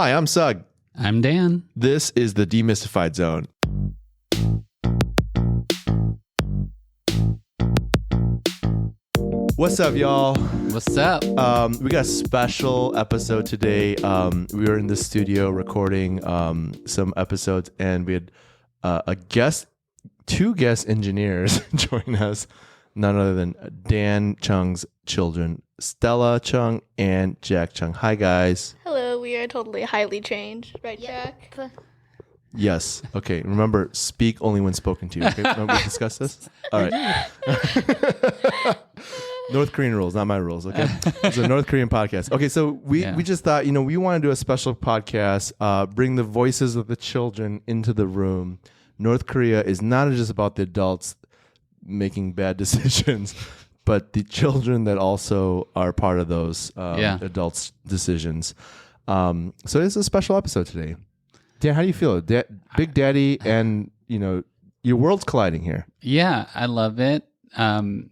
Hi, I'm Sug. I'm Dan. This is the Demystified Zone. What's up, y'all? What's up? We got a special episode today. We were in the studio recording some episodes, and we had two guest engineers join us, none other than Dan Chung's children, Stella Chung and Jack Chung. Hi, guys. Hello, we are totally highly trained, right, Jack? Yes. Okay. Remember, speak only when spoken to. Okay. Remember we discussed this? All right. North Korean rules, not my rules. Okay. It's a North Korean podcast. Okay. So we just thought, we want to do a special podcast, bring the voices of the children into the room. North Korea is not just about the adults making bad decisions, but the children that also are part of those adults' decisions. So it's a special episode today. Dan, how do you feel? Big Daddy and, your world's colliding here. Yeah, I love it. I'm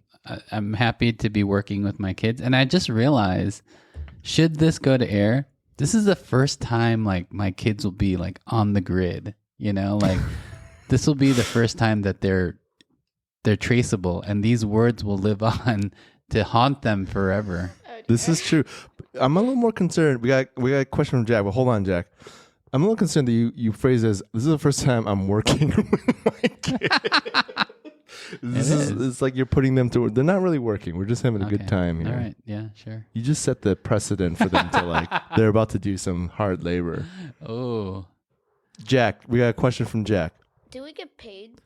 happy to be working with my kids. And I just realized, should this go to air, this is the first time my kids will be on the grid, this will be the first time that they're traceable, and these words will live on to haunt them forever. This is true. I'm a little more concerned. We got a question from Jack. Well, hold on, Jack. I'm a little concerned that you phrase as, this is the first time I'm working with my kids. It's like you're putting them to, they're not really working. We're just having a good time here. All right. Yeah, sure. You just set the precedent for them to they're about to do some hard labor. Oh. Jack, we got a question from Jack. Do we get paid?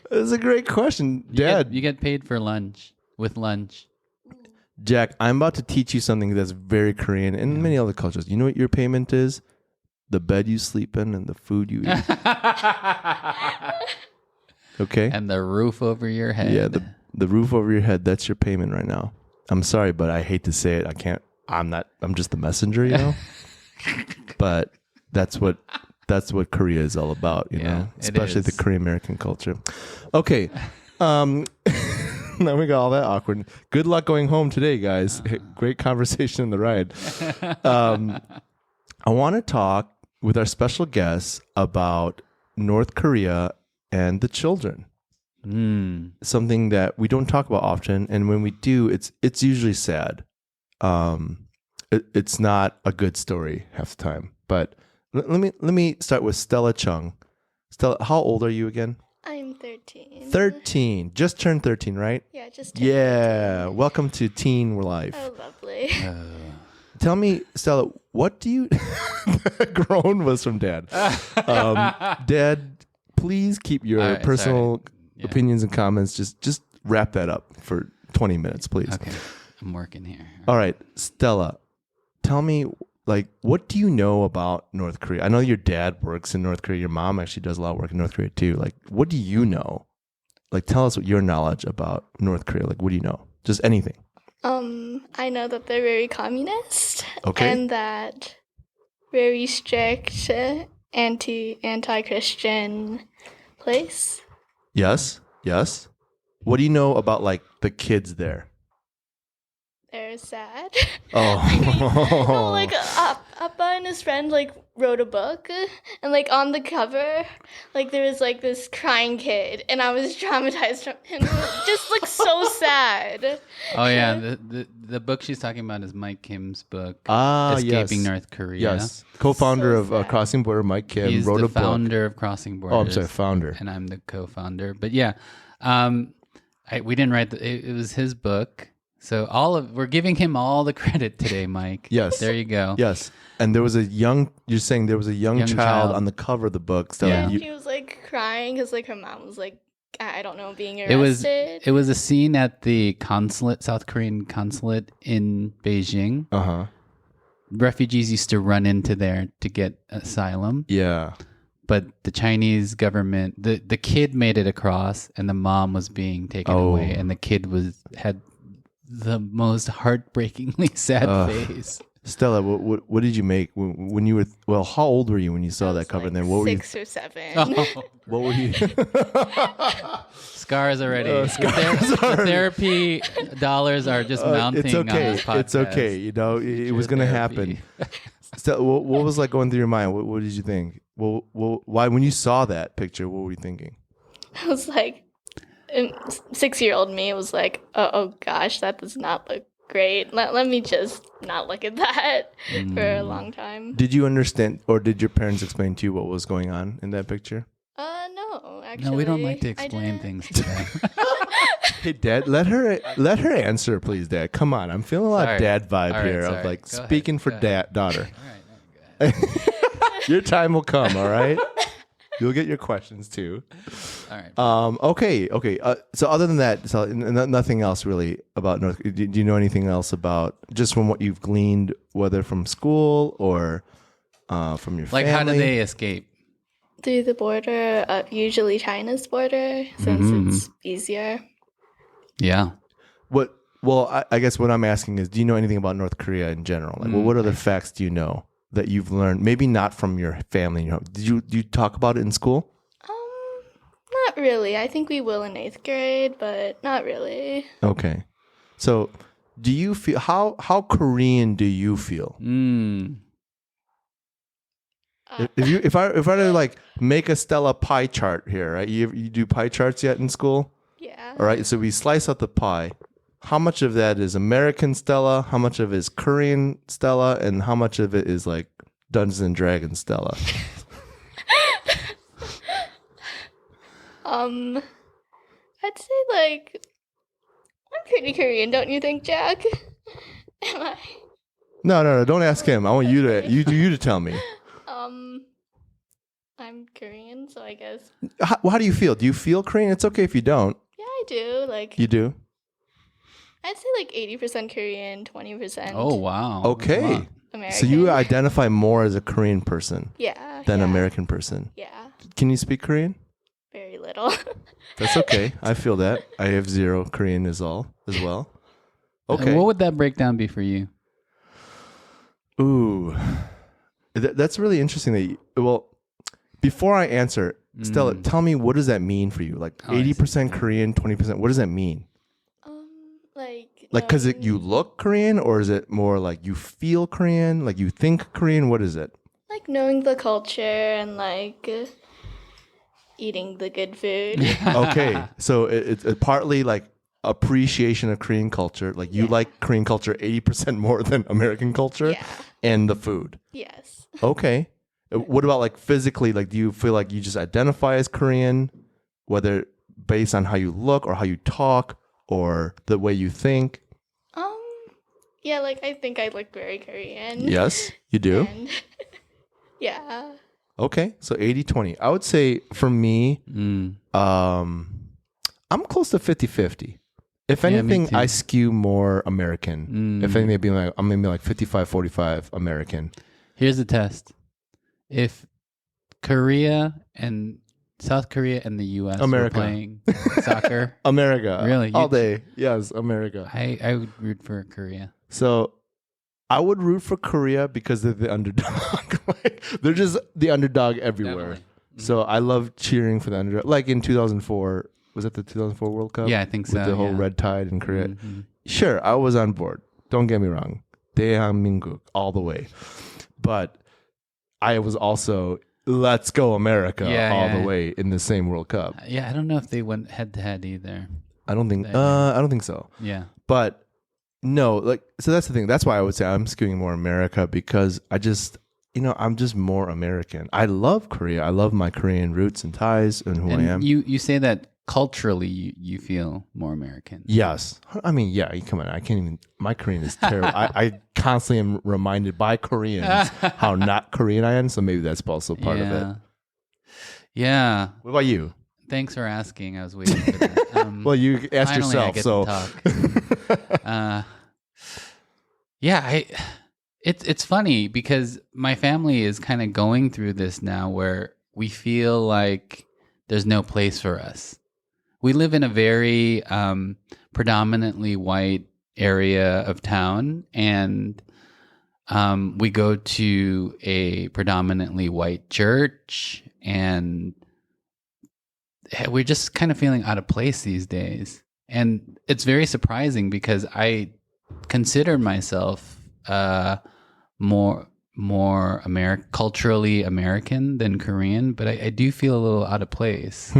That's a great question. Dad. You get paid for lunch, with lunch. Jack, I'm about to teach you something that's very Korean and many other cultures. You know what your payment is? The bed you sleep in and the food you eat. Okay? And the roof over your head. Yeah, the roof over your head, that's your payment right now. I'm sorry, but I hate to say it. I'm just the messenger, But that's what Korea is all about, especially the Korean American culture. Okay. Now we got all that awkward. Good luck going home today, guys. Great conversation in the ride. I want to talk with our special guests about North Korea and the children. Something that we don't talk about often, and when we do, it's usually sad. It's not a good story half the time. But let me start with Stella Chung. Stella, how old are you again? I'm 13. 13. Just turned 13, right? Yeah, just turned 13. Welcome to teen life. Oh, lovely. Tell me, Stella, what do you... Groan was from Dad. Dad, please keep your personal opinions and comments. Just wrap that up for 20 minutes, please. Okay, I'm working here. All right, Stella, tell me... what do you know about North Korea? I know your dad works in North Korea. Your mom actually does a lot of work in North Korea too. What do you know? Tell us your knowledge about North Korea. What do you know? Just anything. I know that they're very communist. Okay. And that very strict, anti-Christian place. Yes. What do you know about the kids there? They're sad. Oh. Appa and his friend wrote a book, and on the cover, there was this crying kid, and I was traumatized from him. It just looks so sad. Oh yeah, the book she's talking about is Mike Kim's book, yes. Escaping North Korea. Yes, co-founder of Crossing Border, Mike Kim He's wrote a book. He's the founder of Crossing Borders. Oh, I'm sorry, founder. And I'm the co-founder. But yeah, we didn't write it was his book. So we're giving him all the credit today, Mike. Yes. There you go. Yes. And you're saying there was a young child on the cover of the book. So yeah. She was crying because her mom was I don't know, being arrested. It was a scene at the consulate, South Korean consulate in Beijing. Uh-huh. Refugees used to run into there to get asylum. Yeah. But the Chinese government, the kid made it across, and the mom was being taken away, and the kid had the most heartbreakingly sad face. Stella, what did you make when you were? Well, how old were you when you saw that cover? Like and then what were you? 6 or 7. Oh, What were you? scars already. Scars The already. therapy dollars are just mounting It's okay. on this podcast. It's okay. You know, it was going to happen. Stella, what was like going through your mind? What did you think? Well, why when you saw that picture? What were you thinking? I was like, 6-year-old me was like, oh gosh, that does not look great. Let me just not look at that for a long time. Did you understand, or did your parents explain to you what was going on in that picture? No, actually. No, we don't like to I explain didn't. things to them. Hey, Dad, let her answer, please, Dad. Come on, I'm feeling a lot of Sorry. dad vibe All right, here sorry. of like Go speaking ahead. for Go ahead. daughter. All right, no, go ahead. Your time will come. All right, you'll get your questions too. All right. Okay. So other than that, so nothing else really about North. Do you know anything else about just from what you've gleaned, whether from school or from your Like, family? how do they escape? Through the border, usually China's border, since it's easier. Yeah. What? Well, I guess what I'm asking is, do you know anything about North Korea in general? Like, what other facts do you know that you've learned? Maybe not from your family. You know, did you talk about it in school? Not really. I think we will in 8th grade, but not really. Okay. So, do you feel how Korean do you feel? If I were to like make a Stella pie chart here, right? You do pie charts yet in school? Yeah. All right. So we slice out the pie. How much of that is American Stella? How much of it is Korean Stella? And how much of it is like Dungeons and Dragons Stella? I'd say like I'm pretty Korean, don't you think, Jack? Am I? No. Don't ask him. I want you to tell me. I'm Korean, so I guess. How do you feel? Do you feel Korean? It's okay if you don't. Yeah, I do. Like You do? I'd say like 80% Korean, 20%. Oh, wow. That's a Okay. lot. American. So you identify more as a Korean person yeah than yeah, an American person. Yeah, Can you speak Korean? very little. That's okay. I feel that. I have 0 Korean as well. Okay. What would that breakdown be for you? Ooh. That's really interesting well, before I answer, Stella, tell me, what does that mean for you? Like Oh, I see. 80% Korean, 20%. What does that mean? Like Because knowing- you look Korean, or is it more like you feel Korean, like you think Korean? What is it? like knowing the culture and like eating the good food. Okay, so it's partly like appreciation of Korean culture. Like you like Korean culture 80% more than American culture, Yeah. and the food. Yes. Okay. What about like physically? Like, do you feel like you just identify as Korean, whether based on how you look or how you talk or the way you think? Yeah, like I think I look very Korean. Yes, you do. And yeah. Okay, so 80-20. I would say for me, I'm close to 50-50. If Yeah, me anything, too. I skew more American. If anything, I'm maybe like 55-45 American. Here's the test. If Korea and South Korea and the U.S. America. were playing soccer, America. Really? All day. Yes, America. I would root for Korea. So I would root for Korea because they're the underdog. Like, they're just the underdog everywhere. Definitely. So I love cheering for the underdog. Like in 2004, was that the 2004 World Cup? Yeah, I think so. With the whole yeah. red tide in Korea. Mhm. Sure, I was on board. Don't get me wrong. 대한민국 all the way. But I was also let's go America all the way in the same World Cup. Yeah, I don't know if they went head to head either. I don't think so. Yeah. But no, like, so that's the thing. That's why I would say I'm skewing more America, because I just, I'm just more American. I love Korea. I love my Korean roots and ties and who I am. You say that culturally you feel more American. Yes. I mean, yeah, come on. I can't even, my Korean is terrible. I constantly am reminded by Koreans how not Korean I am. So maybe that's also part of it. Yeah. What about you? Thanks for asking. I was waiting for that. Well, you asked finally yourself. I get So to talk. It's funny because my family is kind of going through this now where we feel like there's no place for us. We live in a very predominantly white area of town, and We go to a predominantly white church, and we're just kind of feeling out of place these days. And it's very surprising because I consider myself more culturally American than Korean, but I do feel a little out of place.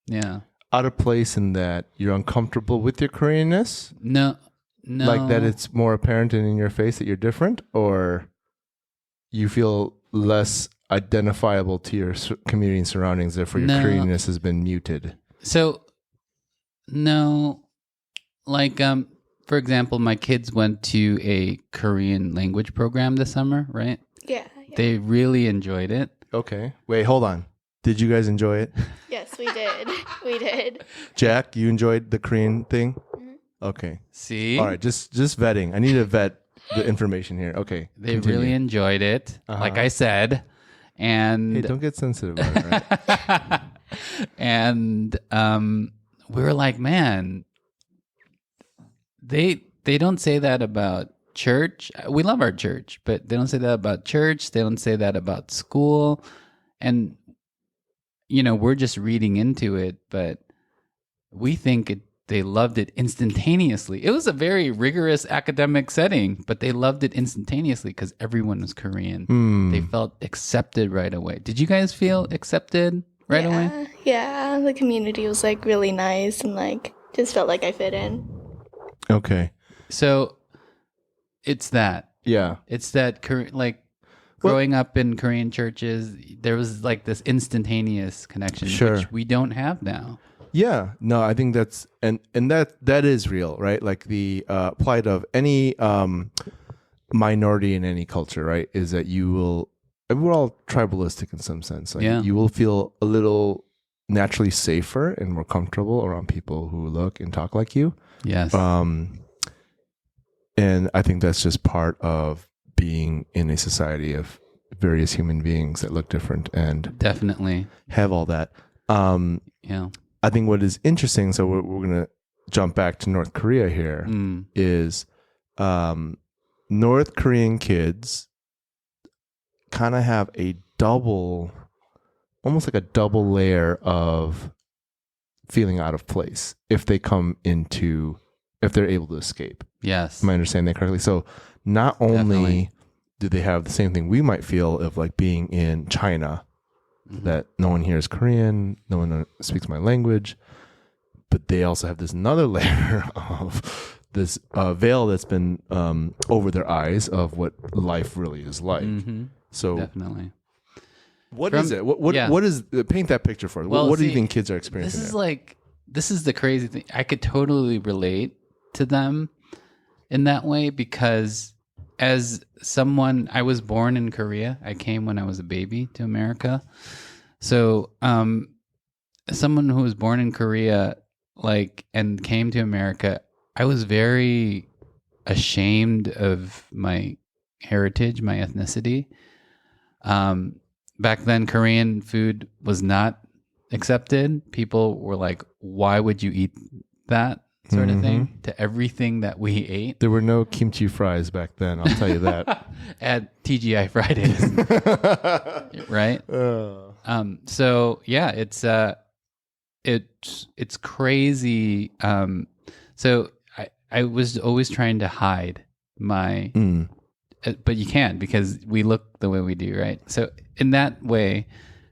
Yeah. Out of place in that you're uncomfortable with your Koreanness? No. Like that it's more apparent and in your face that you're different, or you feel less identifiable to your community and surroundings, therefore your Koreanness has been muted? So, no. Like, for example, my kids went to a Korean language program this summer, right? Yeah. They really enjoyed it. Okay. Wait, hold on. Did you guys enjoy it? Yes, we did. We did. Jack, you enjoyed the Korean thing? Okay. See? All right, just vetting. I need to vet the information here. Okay. They continue. really enjoyed it, like I said. And Hey, don't get sensitive about it, right? and we were like, man, they don't say that about church. We love our church, but they don't say that about church. They don't say that about school. And, we're just reading into it, but we think they loved it instantaneously. It was a very rigorous academic setting, but they loved it instantaneously because everyone was Korean. They felt accepted right away. Did you guys feel accepted right away? Yeah, the community was like really nice and like just felt like I fit in. Okay. So it's that. Yeah. It's that growing up in Korean churches, there was like this instantaneous connection, which we don't have now. Yeah, no, I think that's and that is real, right? Like the plight of any minority in any culture, right? Is that we're all tribalistic in some sense. Like you will feel a little naturally safer and more comfortable around people who look and talk like you. Yes. And I think that's just part of being in a society of various human beings that look different and definitely have all that. Yeah. I think what is interesting, so we're going to jump back to North Korea here, is North Korean kids kind of have almost like a double layer of feeling out of place if they're able to escape. Yes. Am I understanding that correctly? So not only do they have the same thing we might feel of like being in China, that no one here is Korean, no one speaks my language, but they also have this another layer of this veil that's been over their eyes of what life really is like. So definitely. What is it? What is paint that picture for us? Well, what do you think kids are experiencing? This is the crazy thing. I could totally relate to them in that way because as someone, I was born in Korea. I came when I was a baby to America. So, someone who was born in Korea, and came to America, I was very ashamed of my heritage, my ethnicity. Back then, Korean food was not accepted. People were like, why would you eat that? Sort of thing, to everything that we ate. There were no kimchi fries back then, I'll tell you that. At TGI Fridays. Right? So yeah, it's crazy. So I was always trying to hide my but you can't because we look the way we do, right? So in that way,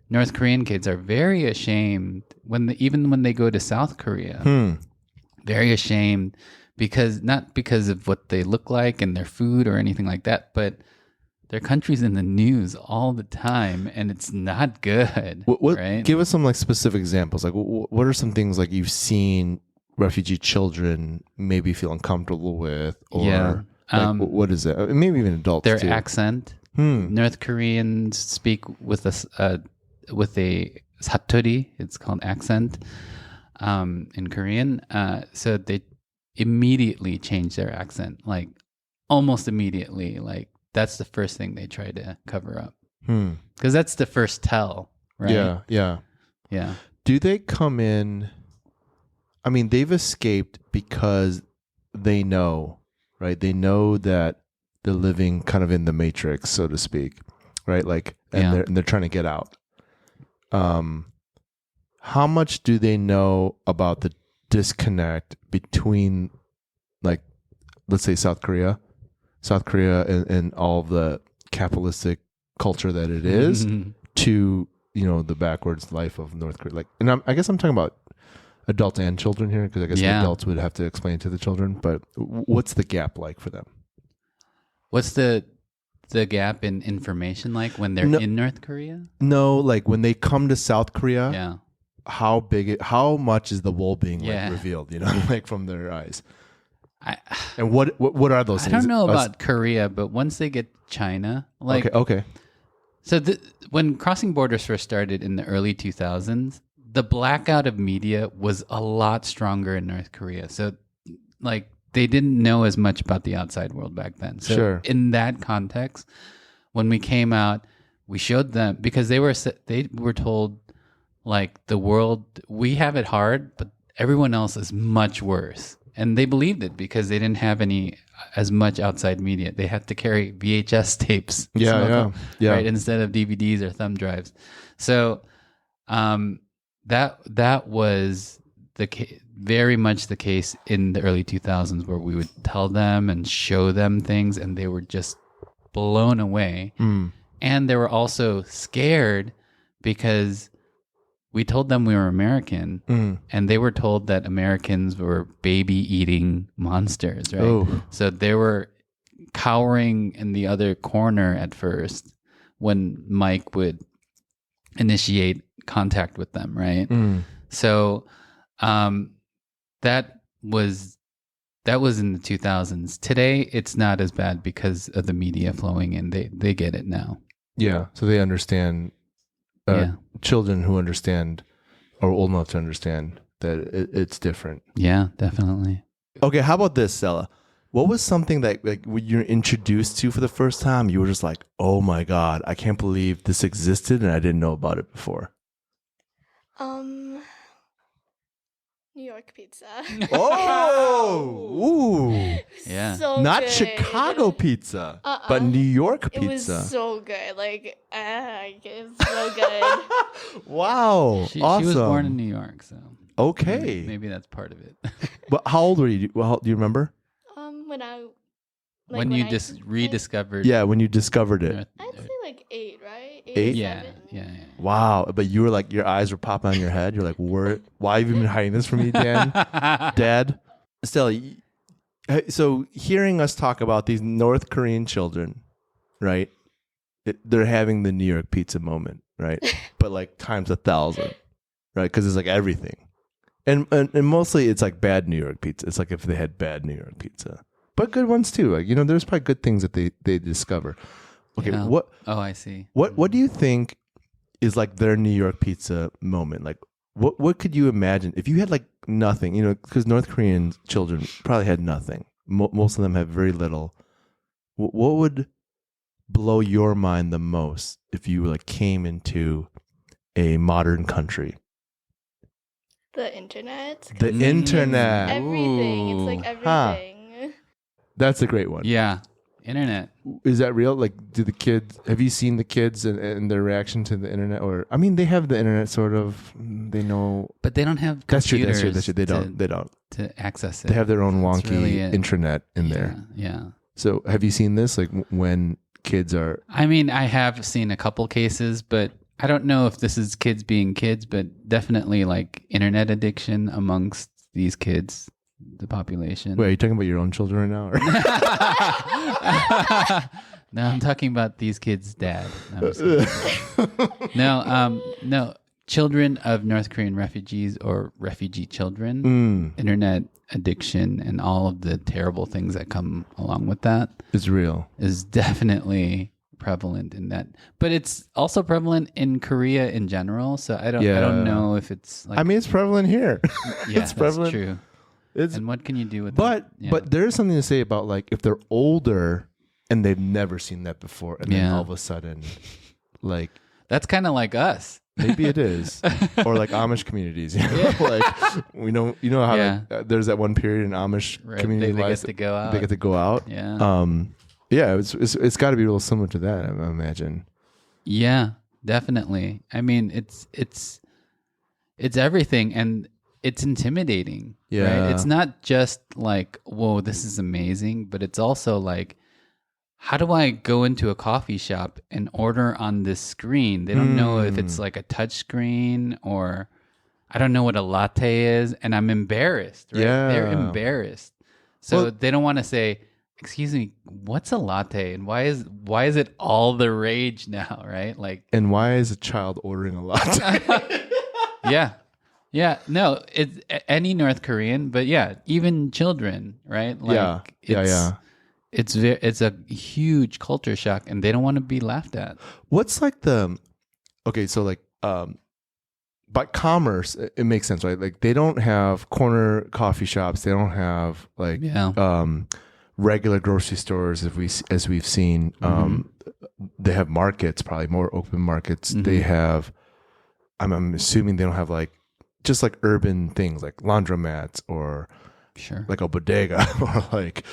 North Korean kids are very ashamed even when they go to South Korea. Very ashamed not because of what they look like and their food or anything like that, but their country's in the news all the time and it's not good. Right? Give us some specific examples. What are some things you've seen refugee children maybe feel uncomfortable with, or what is it? Maybe even adults. Their too. accent. North Koreans speak with a satori. It's called accent. In Korean, so they immediately change their accent, almost immediately. That's the first thing they try to cover up, because that's the first tell, right? Yeah. Do they come in? I mean, they've escaped because they know, right? They know that they're living kind of in the matrix, so to speak, right? Like, and they're trying to get out. How much do they know about the disconnect between, like, let's say South Korea and all the capitalistic culture that it is to, the backwards life of North Korea? Like, and I guess I'm talking about adults and children here, because I guess the adults would have to explain it to the children, but what's the gap like for them? What's the gap in information like when they're in North Korea? No, like when they come to South Korea, Yeah. How much is the wool being like revealed, like from their eyes? And what are those things? I don't know about Korea, but once they get China, like okay. So when crossing borders first started in the early 2000s, the blackout of media was a lot stronger in North Korea. So like they didn't know as much about the outside world back then. So in that context, when we came out, we showed them, because they were told, like, the world, we have it hard, but everyone else is much worse. And they believed it because they didn't have as much outside media. They had to carry VHS tapes, right, instead of DVDs or thumb drives. So that was very much the case in the early 2000s, where we would tell them and show them things, and they were just blown away. And they were also scared because we told them we were American, and they were told that Americans were baby-eating monsters, right? Oh. So they were cowering in the other corner at first when Mike would initiate contact with them, right? So that was in the 2000s. Today, it's not as bad because of the media flowing in. They get it now. Yeah, so they understand. Children who understand, or old enough to understand, that it's different. Yeah, definitely. Okay, how about this, Stella? What was something that, like, when you're introduced to for the first time, you were just like, oh my God, I can't believe this existed and I didn't know about it before? New York pizza. Oh! Ooh. Yeah. So Not good. Chicago pizza, but New York pizza. It was so good. Like, it's so good. Wow. She awesome. was born in New York, so okay. Maybe that's part of it. But how old were you? Do you remember? When you rediscovered. Yeah, when you discovered it. I'd say like 8, right? 8? Yeah. Wow, but you were like, your eyes were popping on your head. You're like, why have you been hiding this from me, Dan? Dad? Stella, so hearing us talk about these North Korean children, right? They're having the New York pizza moment, right? But like times 1,000, right? Because it's like everything. And mostly it's like bad New York pizza. It's like if they had bad New York pizza. But good ones too. Like, there's probably good things that they discover. Okay, yeah. what? Oh, I see. What do you think is like their New York pizza moment? Like, what could you imagine if you had like nothing? Because North Korean children probably had nothing. Most of them have very little. What would blow your mind the most if you like came into a modern country? The internet. The internet. Everything. It's like everything. That's a great one. Yeah. Internet. Is that real? Like, have you seen the kids and their reaction to the internet? Or, I mean, they have the internet sort of, they know. But they don't have That's true. They don't. To access it. They have their own wonky intranet in there. Yeah. So have you seen this? Like when kids are. I mean, I have seen a couple cases, but I don't know if this is kids being kids, but definitely like internet addiction amongst these kids. The population. Wait, are you talking about your own children right now? No, I'm talking about these kids' dad. No, children of North Korean refugees or refugee children, internet addiction, and all of the terrible things that come along with that is real. Is definitely prevalent in that, but it's also prevalent in Korea in general. So I don't know if it's like. I mean, it's prevalent here. Yeah, it's prevalent. That's true. And what can you do with that? But there is something to say about like if they're older and they've never seen that before, and then all of a sudden, like that's kind of like us. Maybe it is, or like Amish communities. Like we know, how there's that one period in Amish community they life get to go out. They get to go out. Yeah. Yeah, it's got to be a little similar to that, I imagine. Yeah, definitely. I mean, it's everything, and it's intimidating. Yeah. Right? It's not just like, whoa, this is amazing, but it's also like, how do I go into a coffee shop and order on this screen? They don't know if it's like a touch screen, or I don't know what a latte is, and I'm embarrassed. Right? Yeah. They're embarrassed. So they don't want to say, excuse me, what's a latte? And why is it all the rage now, right? Like, and why is a child ordering a latte? Yeah. No, it's any North Korean, but yeah, even children, right? Like, It's a huge culture shock, and they don't want to be laughed at. What's like so like by commerce, it makes sense, right? Like they don't have corner coffee shops, they don't have like regular grocery stores as we've seen. They have markets, probably more open markets. They have, I'm assuming they don't have like just like urban things like laundromats or like a bodega or like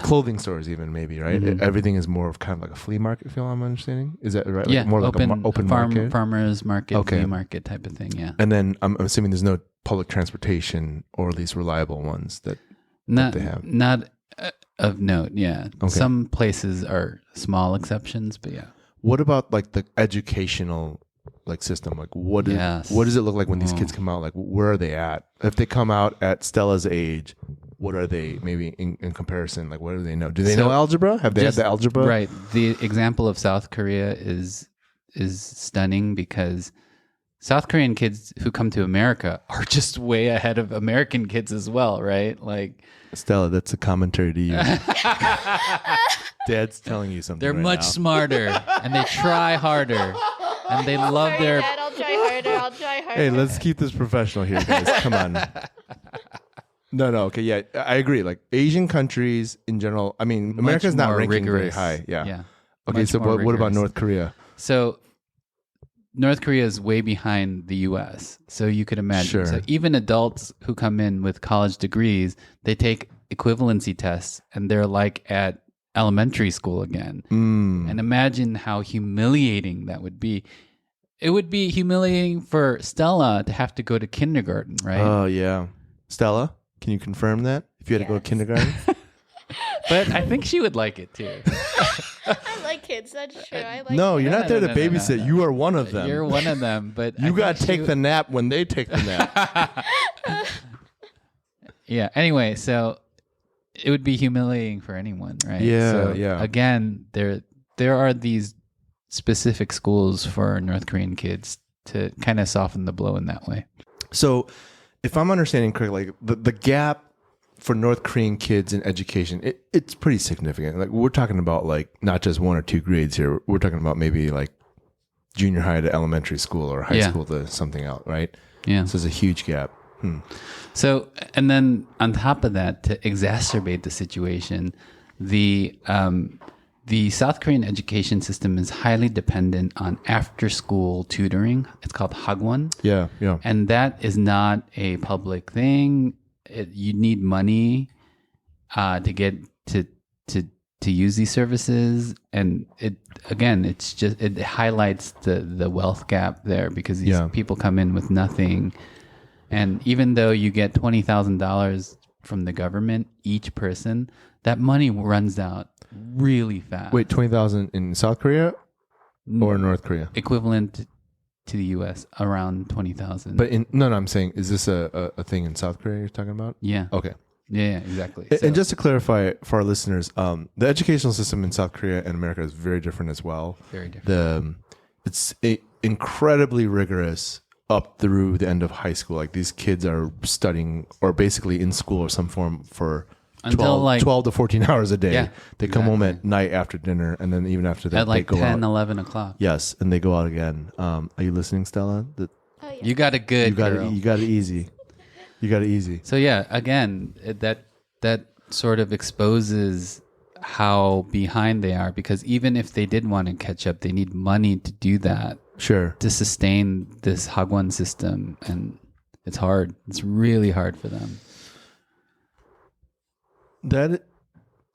clothing stores even, maybe, right? Everything is more of kind of like a flea market, feel I'm understanding. Is that right? Yeah, like more like open market? Farmers market, flea market type of thing, yeah. And then I'm assuming there's no public transportation, or at least reliable ones that they have. Not of note, yeah. Okay. Some places are small exceptions, but yeah. What about like the educational like system? Like what does it look like when these kids come out? Like where are they at? If they come out at Stella's age, what are they maybe in comparison? Like what do they know? Do they know algebra? Have they had the algebra? Right. The example of South Korea is stunning, because South Korean kids who come to America are just way ahead of American kids as well, right? Like, Stella, that's a commentary to you. Dad's telling you something. They're much smarter, and they try harder, and they love their. Dad, I'll try harder. Hey, let's keep this professional here, guys. Come on. No, okay, yeah, I agree. Like Asian countries in general, I mean, America's not ranking very high. Yeah. Okay, so what about North Korea? So North Korea is way behind the U.S. So you could imagine. Sure. So even adults who come in with college degrees, they take equivalency tests, and they're like at elementary school again. And imagine how humiliating that would be. It would be humiliating for Stella to have to go to kindergarten, right? Oh, yeah. Stella, can you confirm that? If you had to go to kindergarten? But I think she would like it too. I like kids, that's true. No, you're not there to babysit. No. You are one of them. You're one of them, but you got to take the nap when they take the nap. Yeah. Anyway, so it would be humiliating for anyone, right? Yeah. So again, there are these specific schools for North Korean kids to kind of soften the blow in that way. So, if I'm understanding correctly, like the gap for North Korean kids in education, it's pretty significant. Like we're talking about like not just 1 or 2 grades here. We're talking about maybe like junior high to elementary school or high school to something else, right? Yeah. So there's a huge gap. So, and then on top of that, to exacerbate the situation, the South Korean education system is highly dependent on after-school tutoring. It's called hagwon. Yeah. And that is not a public thing. You need money to get to use these services, and it highlights the wealth gap there, because these people come in with nothing, and even though you get $20,000 from the government each person, that money runs out really fast. Wait, 20,000 in South Korea or North Korea? Equivalent to the U.S. around 20,000. But I'm saying, is this a thing in South Korea you're talking about? Yeah. Okay. Yeah, exactly. And just to clarify for our listeners, the educational system in South Korea and America is very different as well. Very different. It's incredibly rigorous up through the end of high school. Like these kids are studying or basically in school or some form for 12 to 14 hours a day. Yeah, they come home at night after dinner, and then even after that, at like they go 10, out. 11 o'clock. Yes, and they go out again. Are you listening, Stella? You got it good, girl. You got it easy. You got it easy. So yeah, again, that sort of exposes how behind they are, because even if they did want to catch up, they need money to do that. Sure. To sustain this hagwon system, and it's hard. It's really hard for them.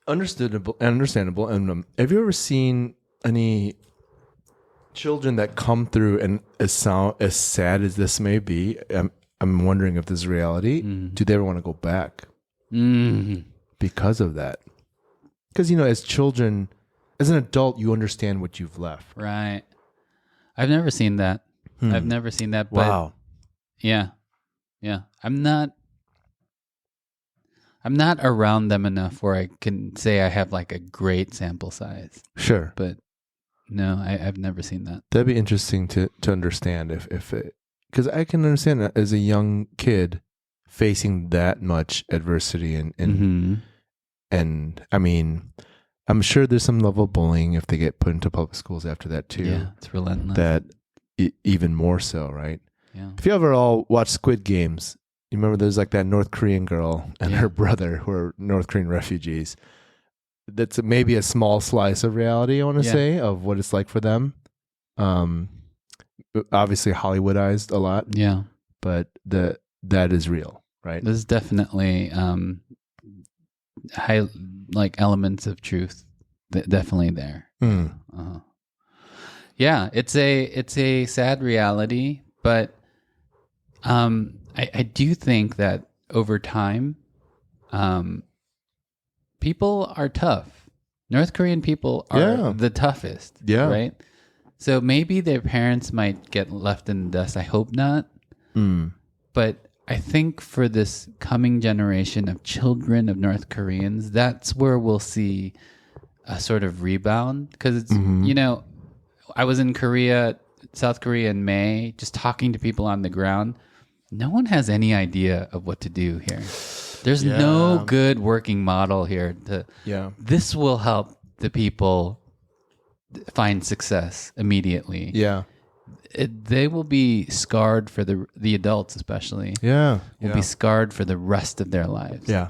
Understandable. And have you ever seen any children that come through and as sad as this may be? I'm wondering if this is reality. Do they ever want to go back because of that? Because as children, as an adult, you understand what you've left. Right. I've never seen that. I've never seen that. But Wow. Yeah. I'm not around them enough where I can say I have like a great sample size. Sure. But no, I've never seen that. That'd be interesting to understand if it, because I can understand that as a young kid facing that much adversity and I mean, I'm sure there's some level of bullying if they get put into public schools after that too. Yeah, it's relentless. That even more so, right? Yeah. If you ever all watch Squid Games, you remember there's like that North Korean girl and her brother who are North Korean refugees. That's maybe a small slice of reality, I want to say, of what it's like for them. Obviously Hollywoodized a lot. Yeah. But that is real, right? There's definitely high elements of truth definitely there. Yeah, it's a sad reality, but I do think that over time people are tough. North Korean people are the toughest, right? So maybe their parents might get left in the dust. I hope not. But I think for this coming generation of children of North Koreans, that's where we'll see a sort of rebound. Because it's, I was in South Korea in May, just talking to people on the ground. No one has any idea of what to do here. There's no good working model here. This will help the people find success immediately. Yeah. They will be scarred for the adults, especially. Will be scarred for the rest of their lives. Yeah.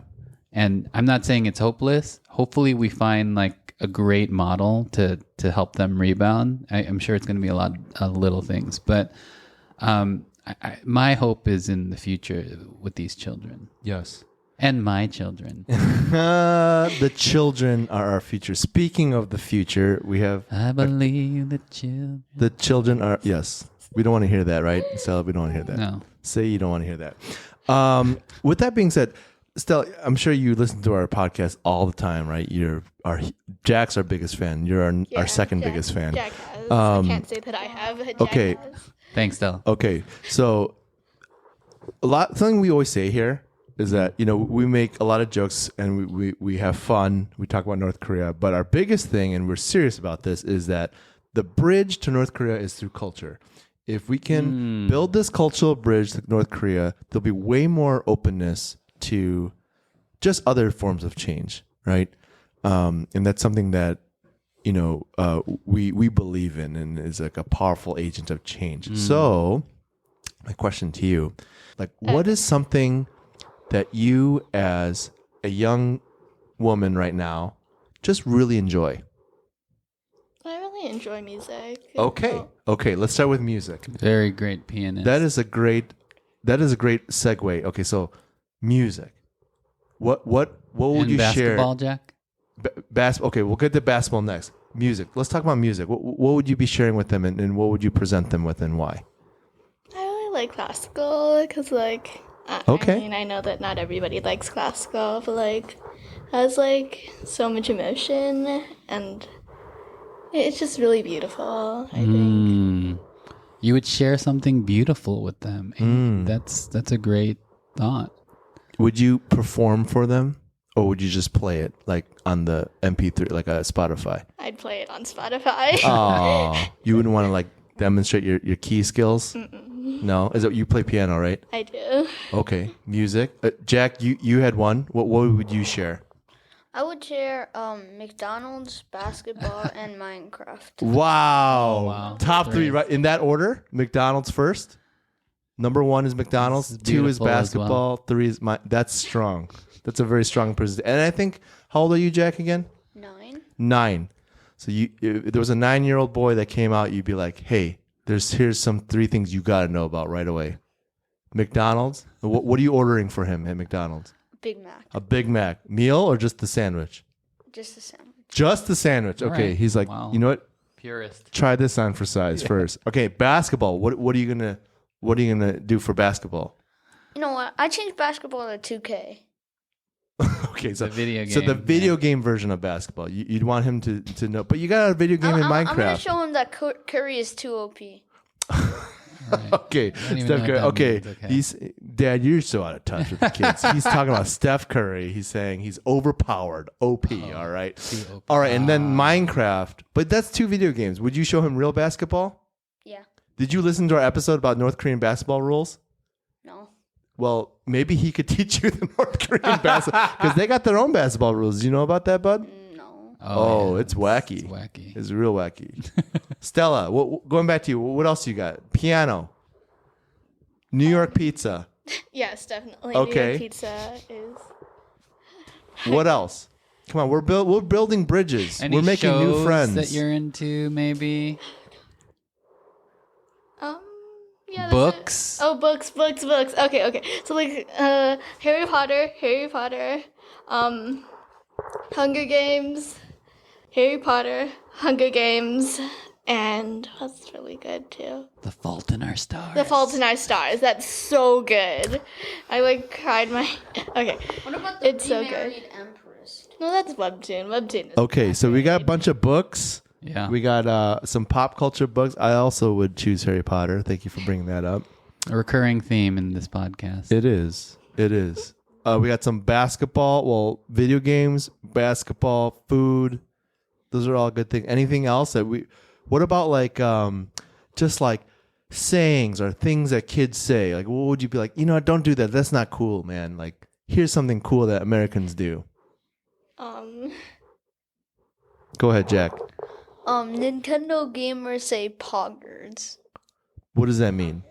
And I'm not saying it's hopeless. Hopefully we find like a great model to help them rebound. I'm sure it's going to be a lot of little things, but my hope is in the future with these children. Yes. And my children. The children are our future. Speaking of the future, we have... I believe the children. The children are... Yes. We don't want to hear that, right? Stella, we don't want to hear that. No. Say you don't want to hear that. With that being said, Stella, I'm sure you listen to our podcast all the time, right? Jack's our biggest fan. You're our second biggest fan. Jack has. I can't say that I have. Jack okay. has. Thanks, Stella. Okay. So, something we always say here is that, we make a lot of jokes and we have fun. We talk about North Korea. But our biggest thing, and we're serious about this, is that the bridge to North Korea is through culture. If we can build this cultural bridge to North Korea, there'll be way more openness to just other forms of change, right? And that's something that, we believe in and is like a powerful agent of change. So my question to you, what is something that you as a young woman right now just really enjoy? I really enjoy music. Okay, let's start with music. Very great pianist. That is a great segue. Okay, so music. What would you share? Basketball, Jack? Okay, we'll get to basketball next. Music. Let's talk about music. What would you be sharing with them and what would you present them with and why? I really like classical because I mean, I know that not everybody likes classical, but it has so much emotion and it's just really beautiful, I think. You would share something beautiful with them. That's a great thought. Would you perform for them or would you just play it on the MP3, like a Spotify? I'd play it on Spotify. Oh, you wouldn't want to demonstrate your key skills? No? Is it you play piano, right? I do. Okay. Music. Jack, you had one. What would you share? I would share McDonald's, basketball, and Minecraft. Wow. Top three, right? In that order? McDonald's first. Number 1 is McDonald's. 2 is basketball. Well. 3 is That's strong. That's a very strong person. And I think, how old are you, Jack, again? 9. 9. So if there was a 9-year-old boy that came out, you'd be like, hey, here's some 3 things you got to know about right away. McDonald's. What are you ordering for him at McDonald's? Big Mac. A Big Mac. Meal or just the sandwich? Just a sandwich. Just the sandwich. Okay. Right. He's like, Wow. you know what? Purist. Try this on for size first. Okay, basketball. What are you gonna do for basketball? You know what? I changed basketball to 2K. Okay, so The video So the game, video game version of basketball. You'd want him to know, but you got a video game in I'm gonna Minecraft. show him that Curry is too OP. Okay, don't even Steph know what Curry. that Okay, means. Okay. he's Dad. You're so out of touch with the kids. He's talking about Steph Curry. He's saying he's overpowered, OP. All right, too OP. all right, and then Minecraft. But that's 2 video games. Would you show him real basketball? Yeah. Did you listen to our episode about North Korean basketball rules? No. Well, maybe he could teach you the North Korean basketball because they got their own basketball rules. Do you know about that, bud? No. Oh, yeah. it's wacky. It's wacky. It's real wacky. Stella, going back to you, what else you got? Piano. New York pizza. Yes, definitely. Okay. New York pizza is. What else? Come on, we're building bridges. Any we're making new shows friends. that you're into, maybe Yeah. that's books. it. Oh, books. Okay. So like, Harry Potter, Hunger Games, Harry Potter, Hunger Games, and what's really good too? The Fault in Our Stars. The Fault in Our Stars. That's so good. I like cried my. Okay. What about the It's so good. Remarried Empress? No, that's Webtoon. Webtoon is Okay, so we got a bunch of books. Yeah. We got some pop culture books. I also would choose Harry Potter. Thank you for bringing that up. A recurring theme in this podcast. It is. We got some basketball. Well, video games, basketball, food. Those are all good things. Anything else that we? What about like just like sayings or things that kids say? Like, what would you be like? You know what? Don't do that. That's not cool, man. Like, here's something cool that Americans do. Go ahead, Jack. Nintendo gamers say poggers. What does that mean?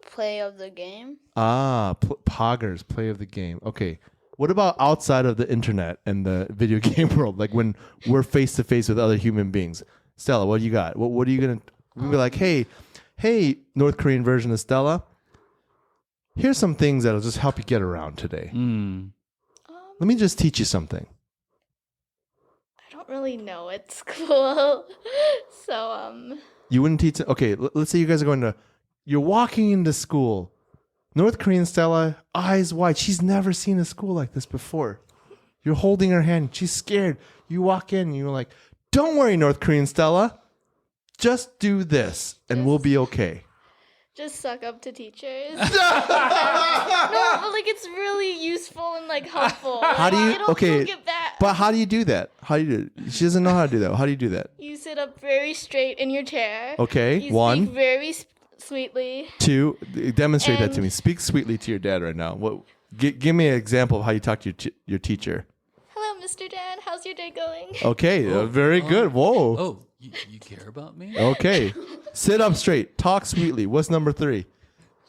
Play of the game. Poggers, play of the game. Okay. What about outside of the internet and the video game world? Like when we're face to face with other human beings. Stella, what do you got? What are you gonna? We'll be like, hey, North Korean version of Stella. Here's some things that'll just help you get around today. Let me just teach you something. I don't really know at school, so You wouldn't teach. Okay, let's say you guys are going to. You're walking into school. North Korean Stella, eyes wide. She's never seen a school like this before. You're holding her hand. She's scared. You walk in and you're like, don't worry, North Korean Stella. Just do this and we'll be okay. just suck up to teachers. No, but like it's really useful and like helpful. How do you? It'll Okay, get back. but how do you do that? How do you do it? She doesn't know how to do that. How do you do that? You sit up very straight in your chair. Okay, You one. speak very sweetly. 2, demonstrate that to And- me. Speak sweetly to your dad right now. What? Give me an example of how you talk to your teacher. Hello, Mr. Dan. How's your day going? Okay, very good. Whoa. Oh, you care about me? Okay, sit up straight. Talk sweetly. What's number 3?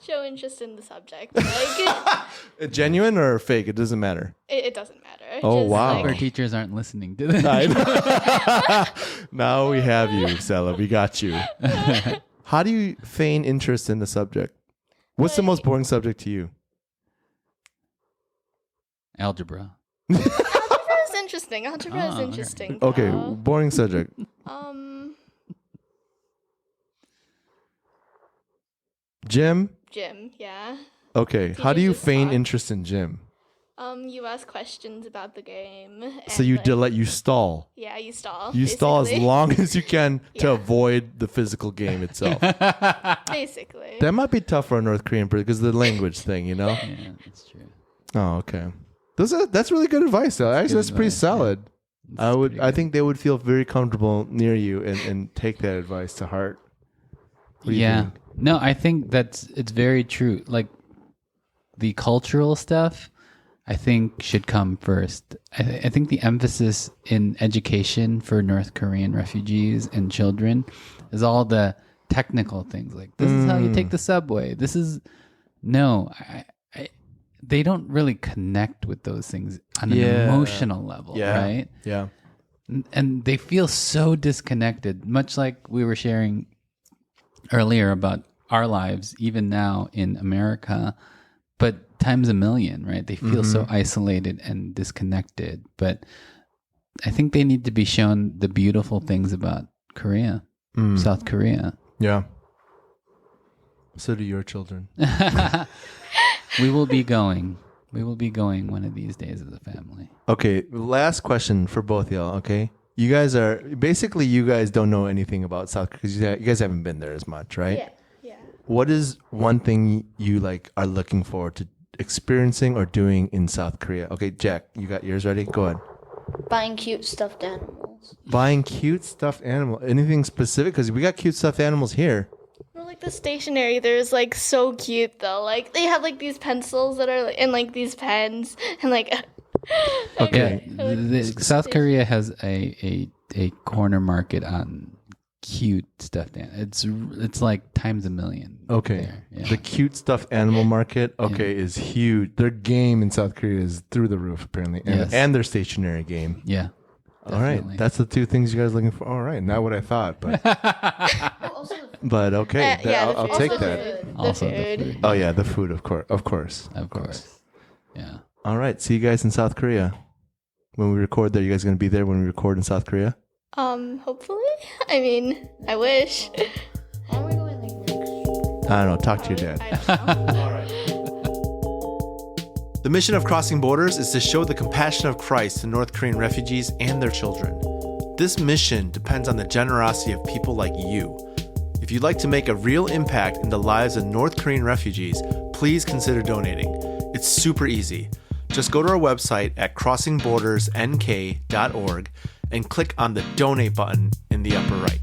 Show interest in the subject. Like Genuine or fake? It doesn't matter. it doesn't matter. Oh, Just, wow. Our Like, teachers aren't listening to this. Now we have you, Stella. We got you. How do you feign interest in the subject? What's the most boring subject to you? Algebra. Algebra is interesting. Algebra is okay. interesting. Okay, though. boring subject. Gym? Gym, yeah. Okay. How do you just feign talk. interest in gym? You ask questions about the game. So and, you like, you stall. Yeah, you stall. You stall as basically. long as you can to Yeah. avoid the physical game itself. Basically. That might be tough for a North Korean person because of the language thing, you know? Yeah, that's true. Oh, okay. That's really good advice, though. Actually, that's pretty advice, yeah. solid. That's pretty I good. think they would feel very comfortable near you and take that advice to heart. What do you Yeah. think? No, I think it's very true. Like the cultural stuff, I think should come first. I think the emphasis in education for North Korean refugees and children is all the technical things. Like this is how you take the subway. This is they don't really connect with those things on an Yeah. emotional level, right? Yeah. And they feel so disconnected, much like we were sharing earlier about our lives, even now in America, but times a million, right? They feel so isolated and disconnected. But I think they need to be shown the beautiful things about Korea, South Korea. Yeah. So do your children. We will be going. We will be going one of these days as a family. Okay, last question for both y'all, okay? You guys don't know anything about South Korea because you guys haven't been there as much, right? Yeah. What is one thing you like are looking forward to experiencing or doing in South Korea? Okay, Jack, you got yours ready? Go ahead. Buying cute stuffed animals. Buying cute stuffed animal. Anything specific? Because we got cute stuffed animals here. Well, like the stationery, there's like so cute though. Like they have like these pencils that are and like these pens and like. Okay. South Korea has a corner market on cute stuffed animals. It's like times a million. Okay. There. Yeah. The cute stuffed animal market, is huge. Their game in South Korea is through the roof, apparently. And their stationery game. Yeah. All right. That's the two things you guys are looking for. All right. Not what I thought, but. But okay. I'll take that. Also the food. Oh, yeah. The food, of course. Of course. Yeah. All right. See you guys in South Korea. When we record there, you guys going to be there when we record in South Korea? Hopefully. I mean, I wish. How are we going like next? I don't know. Talk to your dad. I don't know. The mission of Crossing Borders is to show the compassion of Christ to North Korean refugees and their children. This mission depends on the generosity of people like you. If you'd like to make a real impact in the lives of North Korean refugees, please consider donating. It's super easy. Just go to our website at crossingbordersnk.org and click on the donate button in the upper right.